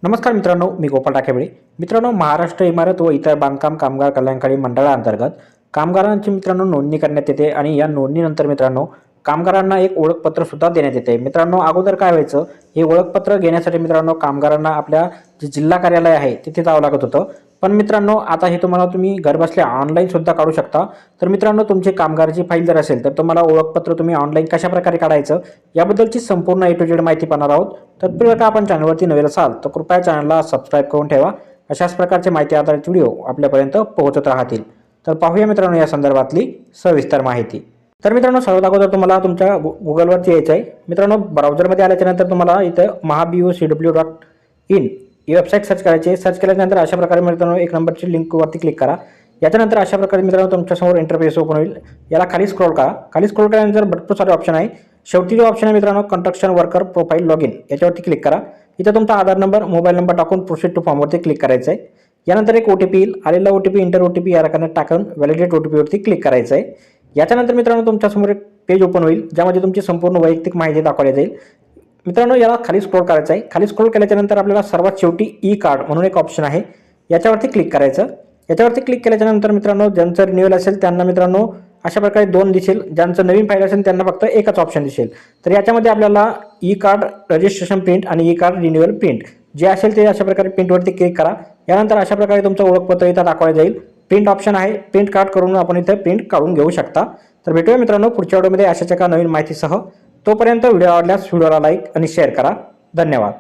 नमस्कार मित्रांनो, मी गोपाल टाकेबळे. मित्रांनो, महाराष्ट्र इमारत व इतर बांधकाम कामगार कल्याणकारी मंडळाअंतर्गत कामगारांची मित्रांनो नोंदणी करण्यात येते आणि या नोंदणीनंतर मित्रांनो कामगारांना एक ओळखपत्र सुद्धा देण्यात येते. मित्रांनो, अगोदर काय व्हायचं, हे ओळखपत्र घेण्यासाठी मित्रांनो कामगारांना आपल्या जे जिल्हा कार्यालय आहे तिथे जावं लागत होतं. पण मित्रांनो, आता हे तुम्ही घरबसल्या ऑनलाईन सुद्धा काढू शकता. तर मित्रांनो, तुमची कामगाराची फाईल जर असेल तर तुम्हाला ओळखपत्र तुम्ही ऑनलाईन कशाप्रकारे काढायचं याबद्दलची संपूर्ण A to Z माहिती पाहणार आहोत. तत्पूर्वी का आपण चॅनलवरती नवीन असाल तर कृपया चॅनलला सबस्क्राईब करून ठेवा. अशाच प्रकारचे माहिती आधारित व्हिडिओ आपल्यापर्यंत पोहोचत राहतील. तर पाहूया मित्रांनो या संदर्भातली सविस्तर माहिती. तर मित्रांनो, सर्वात अगोदर तुम्हाला तुमच्या गुगलवरती यायचं आहे. मित्रांनो, ब्राउझरमध्ये आल्याच्यानंतर तुम्हाला इथं mahabocw.in ही वेबसाईट सर्च करायची. सर्च केल्यानंतर अशा प्रकारे मित्रांनो एक नंबरची लिंकवरती क्लिक करा. याच्यानंतर अशा प्रकारे मित्रांनो तुमच्यासमोर इंटरफेस ओपन होईल. याला खाली स्क्रॉल करा. खाली स्क्रॉल केल्यानंतर भरपूर सारे ऑप्शन आहे. शेवटी जो ऑप्शन आहे मित्रांनो construction worker profile log in, याच्यावरती क्लिक करा. इथं तुमचा आधार नंबर, मोबाईल नंबर टाकून प्रोसीड टू फॉर्मवरती क्लिक करायचं आहे. यानंतर एक OTP येईल. आलेला OTP इंटर OTP या रकाने टाकून व्हॅलिडेट OTP वरती क्लिक करायचं आहे. याच्यानंतर मित्रांनो तुमच्यासमोर एक पेज ओपन होईल ज्यामध्ये तुमची संपूर्ण वैयक्तिक माहिती दाखवली जाईल. मित्रांनो, याला खाली स्क्रॉल करायचं आहे. खाली स्क्रॉल केल्याच्यानंतर आपल्याला सर्वात शेवटी ई कार्ड म्हणून एक ऑप्शन आहे, याच्यावरती क्लिक करायचं. याच्यावरती क्लिक केल्याच्यानंतर मित्रांनो ज्यांचं रिन्युअल असेल त्यांना मित्रांनो अशा प्रकारे दोन दिसेल, ज्यांचं नवीन फाईल असेल त्यांना फक्त एकच ऑप्शन दिसेल. तर याच्यामध्ये आपल्याला ई कार्ड रजिस्ट्रेशन प्रिंट आणि ई कार्ड रिन्युअल प्रिंट जे असेल ते अशा प्रकारे प्रिंटवरती क्लिक करा. यानंतर अशा प्रकारे तुमचं ओळखपत्र इथं दाखवलं जाईल. प्रिंट ऑप्शन आहे, प्रिंट कार्ड करून आपण इथे प्रिंट काढून घेऊ शकता. तर भेटूया मित्रांनो पुढच्या व्हिडिओमध्ये अशाच एका नवीन माहितीसह. तोपर्यंत व्हिडिओ आवडल्यास व्हिडिओला लाईक आणि शेअर करा. धन्यवाद.